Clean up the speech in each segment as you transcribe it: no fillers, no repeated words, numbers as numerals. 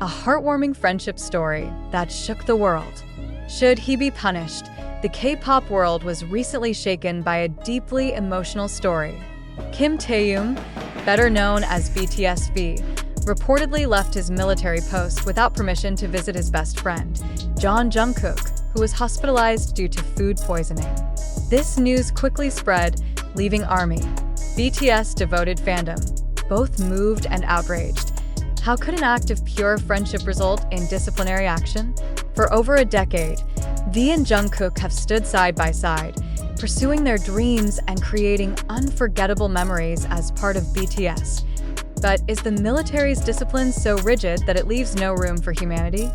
a heartwarming friendship story that shook the world. Should he be punished? The K-pop world was recently shaken by a deeply emotional story. Kim Taehyung, better known as BTS V, reportedly left his military post without permission to visit his best friend, Jungkook, who was hospitalized due to food poisoning. This news quickly spread, leaving ARMY, BTS devoted Fandom, both moved and outraged. How could an act of pure friendship result in disciplinary action? For over a decade, V and Jungkook have stood side by side, pursuing their dreams and creating unforgettable memories as part of BTS. But is the military's discipline so rigid that it leaves no room for humanity?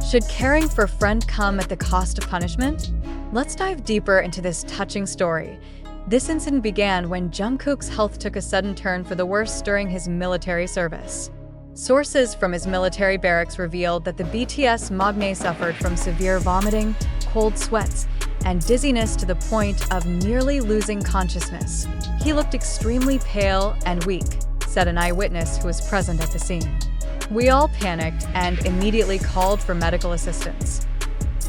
Should caring for a friend come at the cost of punishment? Let's dive deeper into this touching story. This incident began when Jungkook's health took a sudden turn for the worse during his military service. Sources from his military barracks revealed that the BTS magne suffered from severe vomiting, cold sweats, and dizziness to the point of nearly losing consciousness. He looked extremely pale and weak, said an eyewitness who was present at the scene. We all panicked and immediately called for medical assistance.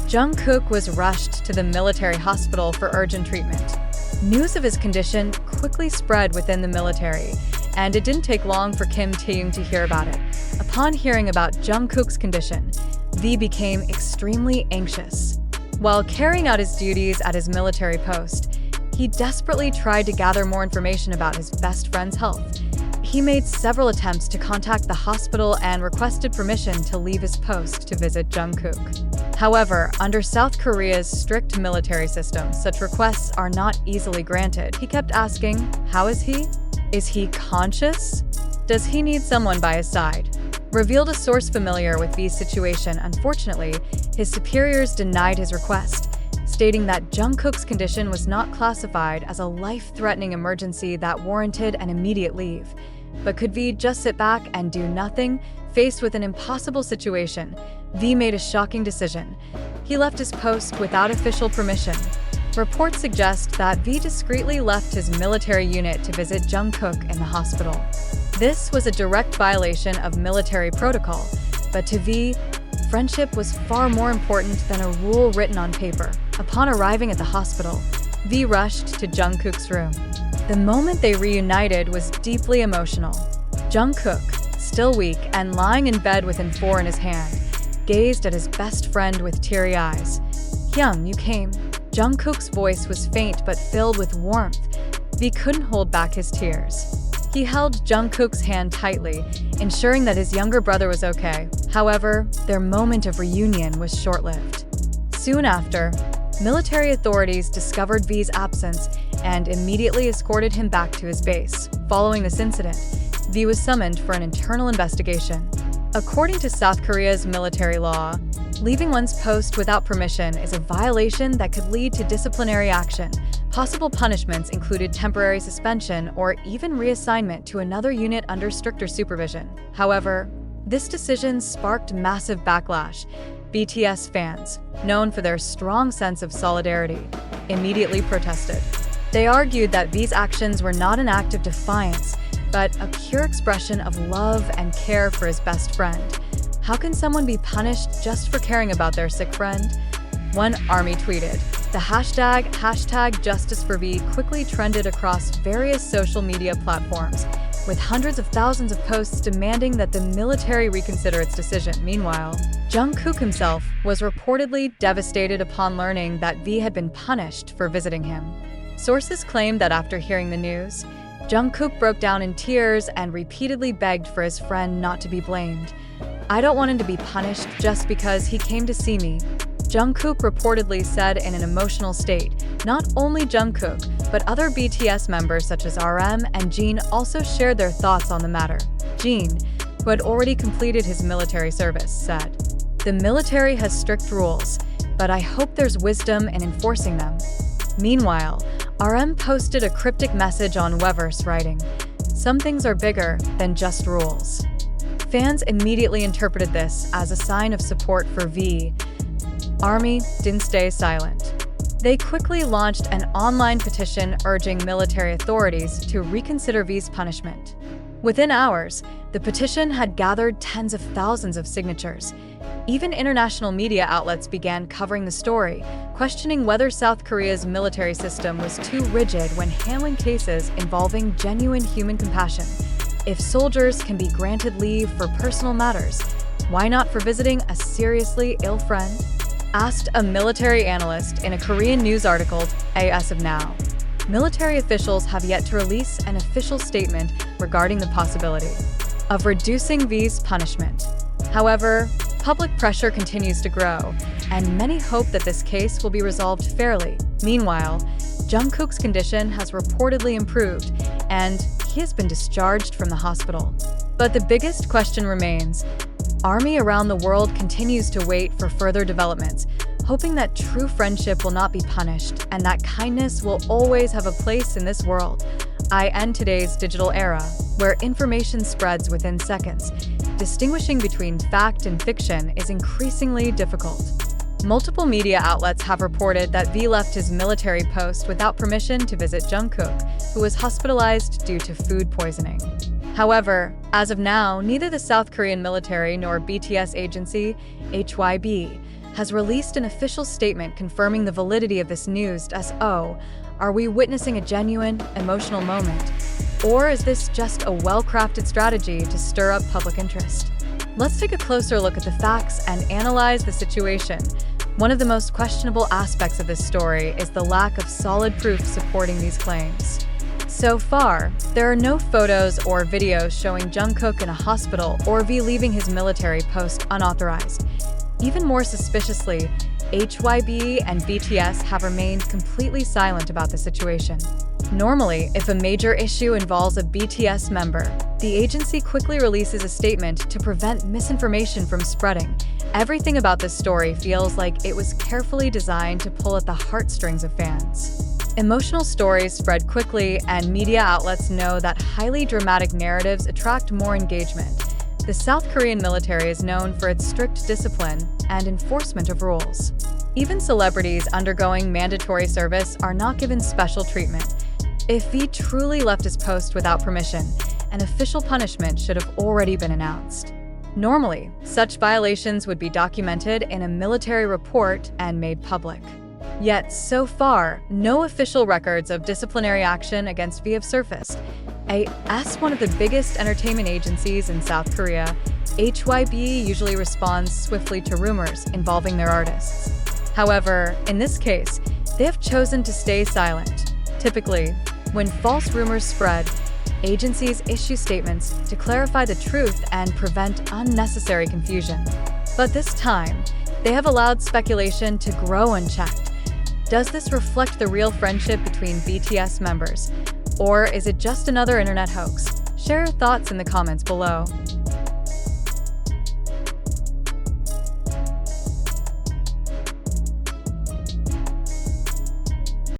Jungkook was rushed to the military hospital for urgent treatment. News of his condition quickly spread within the military, and it didn't take long for Kim Taehyung to hear about it. Upon hearing about Jungkook's condition, V became extremely anxious. While carrying out his duties at his military post, he desperately tried to gather more information about his best friend's health. He made several attempts to contact the hospital and requested permission to leave his post to visit Jungkook. However, under South Korea's strict military system, such requests are not easily granted. He kept asking, "How is he? Is he conscious? Does he need someone by his side?" Revealed a source familiar with V's situation. Unfortunately, his superiors denied his request, stating that Jungkook's condition was not classified as a life-threatening emergency that warranted an immediate leave. But could V just sit back and do nothing? Faced with an impossible situation, V made a shocking decision. He left his post without official permission. Reports suggest that V discreetly left his military unit to visit Jungkook in the hospital. This was a direct violation of military protocol, but to V, friendship was far more important than a rule written on paper. Upon arriving at the hospital, V rushed to Jungkook's room. The moment they reunited was deeply emotional. Jungkook, still weak and lying in bed with N4 in his hand, gazed at his best friend with teary eyes. "Hyung, you came." Jungkook's voice was faint but filled with warmth. V couldn't hold back his tears. He held Jungkook's hand tightly, ensuring that his younger brother was okay. However, their moment of reunion was short-lived. Soon after, military authorities discovered V's absence and immediately escorted him back to his base. Following this incident, V was summoned for an internal investigation. According to South Korea's military law, leaving one's post without permission is a violation that could lead to disciplinary action. Possible punishments included temporary suspension or even reassignment to another unit under stricter supervision. However, this decision sparked massive backlash. BTS fans, known for their strong sense of solidarity, immediately protested. They argued that V's actions were not an act of defiance, but a pure expression of love and care for his best friend. How can someone be punished just for caring about their sick friend? One ARMY tweeted. The hashtag #JusticeForV quickly trended across various social media platforms, with hundreds of thousands of posts demanding that the military reconsider its decision. Meanwhile, Jungkook himself was reportedly devastated upon learning that V had been punished for visiting him. Sources claim that after hearing the news, Jungkook broke down in tears and repeatedly begged for his friend not to be blamed. "I don't want him to be punished just because he came to see me," Jungkook reportedly said in an emotional state. Not only Jungkook, but other BTS members such as RM and Jin also shared their thoughts on the matter. Jin, who had already completed his military service, said, "The military has strict rules, but I hope there's wisdom in enforcing them." Meanwhile, RM posted a cryptic message on Weverse writing, "Some things are bigger than just rules." Fans immediately interpreted this as a sign of support for V. ARMY didn't stay silent. They quickly launched an online petition urging military authorities to reconsider V's punishment. Within hours, The petition had gathered tens of thousands of signatures. Even international media outlets began covering the story, questioning whether South Korea's military system was too rigid when handling cases involving genuine human compassion. If soldiers can be granted leave for personal matters, why not for visiting a seriously ill friend? Asked a military analyst in a Korean news article, as of now. Military officials have yet to release an official statement regarding the possibility of reducing V's punishment. However, public pressure continues to grow, and many hope that this case will be resolved fairly. Meanwhile, Jungkook's condition has reportedly improved, and he has been discharged from the hospital. But the biggest question remains. Army around the world continues to wait for further developments, hoping that true friendship will not be punished and that kindness will always have a place in this world. I end today's digital era, where information spreads within seconds. Distinguishing between fact and fiction is increasingly difficult. Multiple media outlets have reported that V left his military post without permission to visit Jungkook, who was hospitalized due to food poisoning. However, as of now, neither the South Korean military nor BTS agency, HYB, has released an official statement confirming the validity of this news. Are we witnessing a genuine, emotional moment? Or is this just a well-crafted strategy to stir up public interest? Let's take a closer look at the facts and analyze the situation. One of the most questionable aspects of this story is the lack of solid proof supporting these claims. So far, there are no photos or videos showing Jungkook in a hospital or V leaving his military post unauthorized. Even more suspiciously, HYB and BTS have remained completely silent about the situation. Normally, if a major issue involves a BTS member, the agency quickly releases a statement to prevent misinformation from spreading. Everything about this story feels like it was carefully designed to pull at the heartstrings of fans. Emotional stories spread quickly, and media outlets know that highly dramatic narratives attract more engagement. The South Korean military is known for its strict discipline and enforcement of rules. Even celebrities undergoing mandatory service are not given special treatment. If V truly left his post without permission, an official punishment should have already been announced. Normally, such violations would be documented in a military report and made public. Yet, so far, no official records of disciplinary action against V have surfaced. As one of the biggest entertainment agencies in South Korea, HYB usually responds swiftly to rumors involving their artists. However, in this case, they have chosen to stay silent. Typically, when false rumors spread, agencies issue statements to clarify the truth and prevent unnecessary confusion. But this time, they have allowed speculation to grow unchecked. Does this reflect the real friendship between BTS members? Or is it just another internet hoax? Share your thoughts in the comments below.